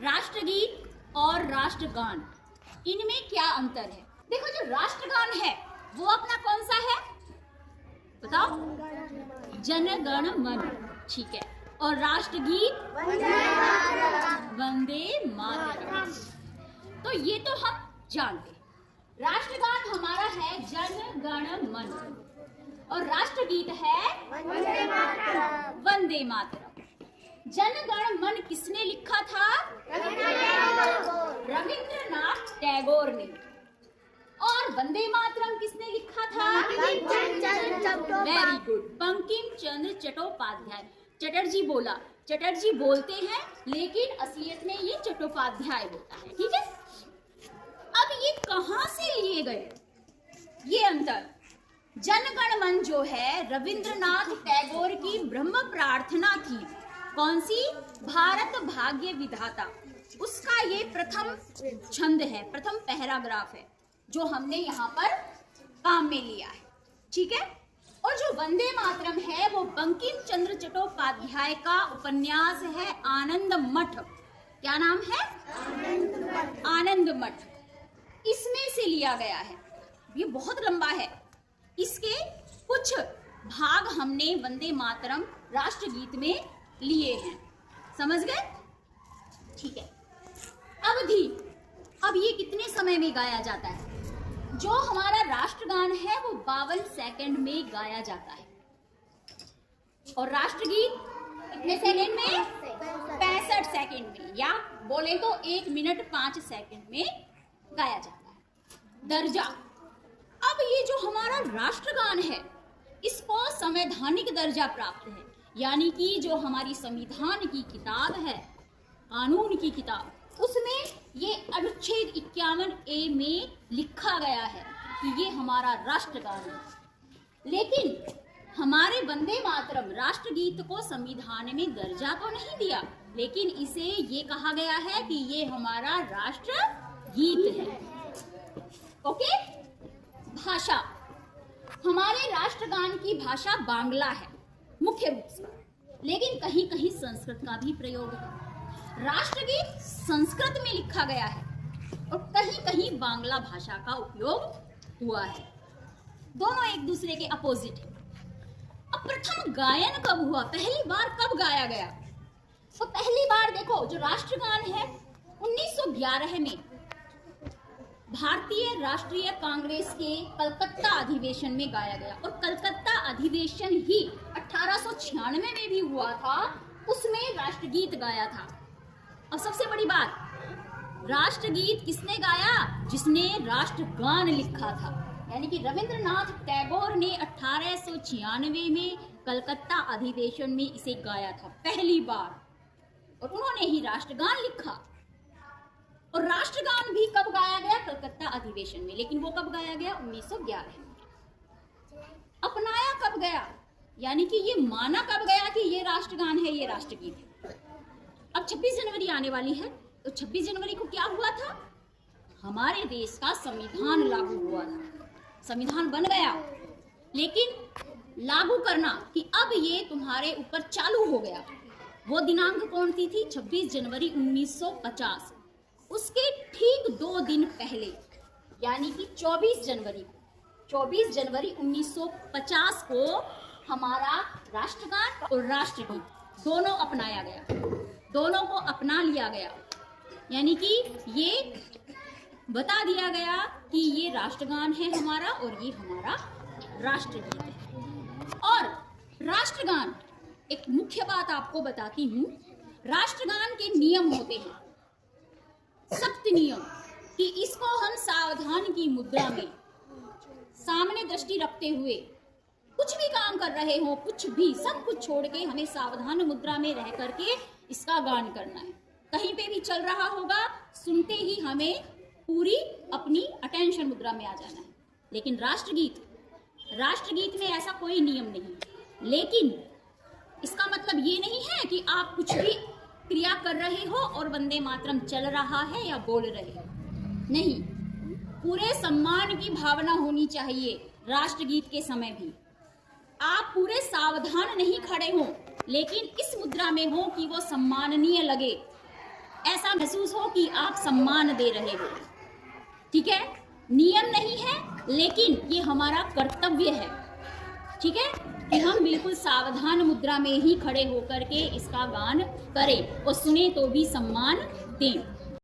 राष्ट्रगीत और राष्ट्रगान, इनमें क्या अंतर है? देखो, जो राष्ट्रगान है वो अपना कौन सा है, बताओ? जन गण मन, ठीक है। और राष्ट्रगीत वंदे मातरम। तो ये तो हम जानते हैं। राष्ट्रगान हमारा है जन गण मन और राष्ट्रगीत है वंदे मातरम। जन गण मन किसने लिखा था? रविंद्रनाथ टैगोर ने। और वंदे मातरम किसने लिखा था? Very good, Bankim Chandra Chattopadhyay. चटर्जी बोला, चटर्जी बोलते हैं लेकिन असलियत में ये चट्टोपाध्याय होता है, ठीक है। अब ये कहां से लिए गए ये अंतर? जनगण मन जो है रविंद्रनाथ टैगोर की ब्रह्म प्रार्थना थी। कौन सी? भारत भाग्य विधाता, उसका ये प्रथम छंद है, प्रथम पैराग्राफ है जो हमने यहाँ पर काम में लिया है, ठीक है। और जो वंदे मातरम है वो बंकिम चंद्र चट्टोपाध्याय का उपन्यास है आनंद मठ। क्या नाम है? आनंद मठ। इसमें से लिया गया है। ये बहुत लंबा है, इसके कुछ भाग हमने वंदे मातरम राष्ट्रगीत में लिए हैं, समझ गए? ठीक है। अवधि, अब ये कितने समय में गाया जाता है? जो हमारा राष्ट्रगान है वो 52 सेकंड में गाया जाता है और राष्ट्रगीत कितने सेकंड में? 65 सेकंड में, या बोले तो 1 मिनट 5 सेकंड में गाया जाता है। दर्जा, अब ये जो हमारा राष्ट्रगान है इसको संवैधानिक दर्जा प्राप्त है, यानी कि जो हमारी संविधान की किताब है, कानून की किताब, उसमें ये अनुच्छेद 51A में लिखा गया है कि ये हमारा राष्ट्रगान है। लेकिन हमारे वंदे मातरम राष्ट्रगीत को संविधान में दर्जा तो नहीं दिया, लेकिन इसे ये कहा गया है कि ये हमारा राष्ट्रगीत है। ओके। भाषा, हमारे राष्ट्रगान की भाषा बांग्ला है मुख्य रूप से, लेकिन कहीं कहीं संस्कृत का भी प्रयोग है। राष्ट्रगीत संस्कृत में लिखा गया है और कहीं कहीं बांग्ला भाषा का उपयोग हुआ है। दोनों एक दूसरे के अपोजिट है। अब प्रथम गायन कब हुआ, पहली बार कब गाया गया? तो पहली बार देखो, जो राष्ट्रगान है 1911 में भारतीय राष्ट्रीय कांग्रेस के कलकत्ता अधिवेशन में गाया गया और कलकत्ता अधिवेशन ही 1896 में भी हुआ था, उसमें राष्ट्रगीत गाया था। अब सबसे बड़ी बात, राष्ट्रगीत किसने गाया? जिसने राष्ट्रगान लिखा था, यानी कि रविंद्रनाथ टैगोर ने 1896 में कलकत्ता अधिवेशन में इसे गाया था पहली बार, और उन्होंने ही राष्ट्रगान लिखा। और राष्ट्रगान भी कब गाया गया? कलकत्ता अधिवेशन में, लेकिन वो कब गाया गया? 1911 में। अपनाया कब गया, यानी कि ये माना कब गया कि ये राष्ट्रगान है, ये राष्ट्रगीत है? अब 26 जनवरी आने वाली है, तो 26 जनवरी को क्या हुआ था? हमारे देश का संविधान लागू हुआ था, संविधान बन गया, लेकिन लागू करना कि अब ये तुम्हारे ऊपर चालू हो गया, वो दिनांक कौन सी थी? 26 जनवरी 1950। उसके ठीक 2 दिन पहले, यानी कि 24 जनवरी 1950 को हमारा राष्ट्रगान और राष्ट्रगीत दोनों अपनाया गया, दोनों को अपना लिया गया, यानी कि ये बता दिया गया कि ये राष्ट्रगान है हमारा और ये हमारा राष्ट्रगीत है। और राष्ट्रगान, एक मुख्य बात आपको बताती हूँ, राष्ट्रगान के नियम होते हैं, सख्त नियम, कि इसको हम सावधान की मुद्रा में सामने दृष्टि रखते हुए कुछ भी काम कर रहे हो, कुछ भी, सब कुछ छोड़ के हमें सावधान मुद्रा में रह करके इसका गान करना है। कहीं पे भी चल रहा होगा, सुनते ही हमें पूरी अपनी अटेंशन मुद्रा में आ जाना है। लेकिन राष्ट्रगीत में ऐसा कोई नियम नहीं, लेकिन इसका मतलब ये नहीं है कि आप कुछ भी क्रिया कर रहे हो और वंदे मातरम चल रहा है या बोल रहे हो, नहीं। पूरे सम्मान की भावना होनी चाहिए राष्ट्रगीत के समय भी। आप पूरे सावधान नहीं खड़े हो, लेकिन इस मुद्रा में हो कि वो सम्माननीय लगे, ऐसा महसूस हो कि आप सम्मान दे रहे हो। ठीक है, नियम नहीं है लेकिन ये हमारा कर्तव्य है। ठीक है, कि हम बिल्कुल सावधान मुद्रा में ही खड़े होकर के इसका गान करें और सुने तो भी सम्मान दें।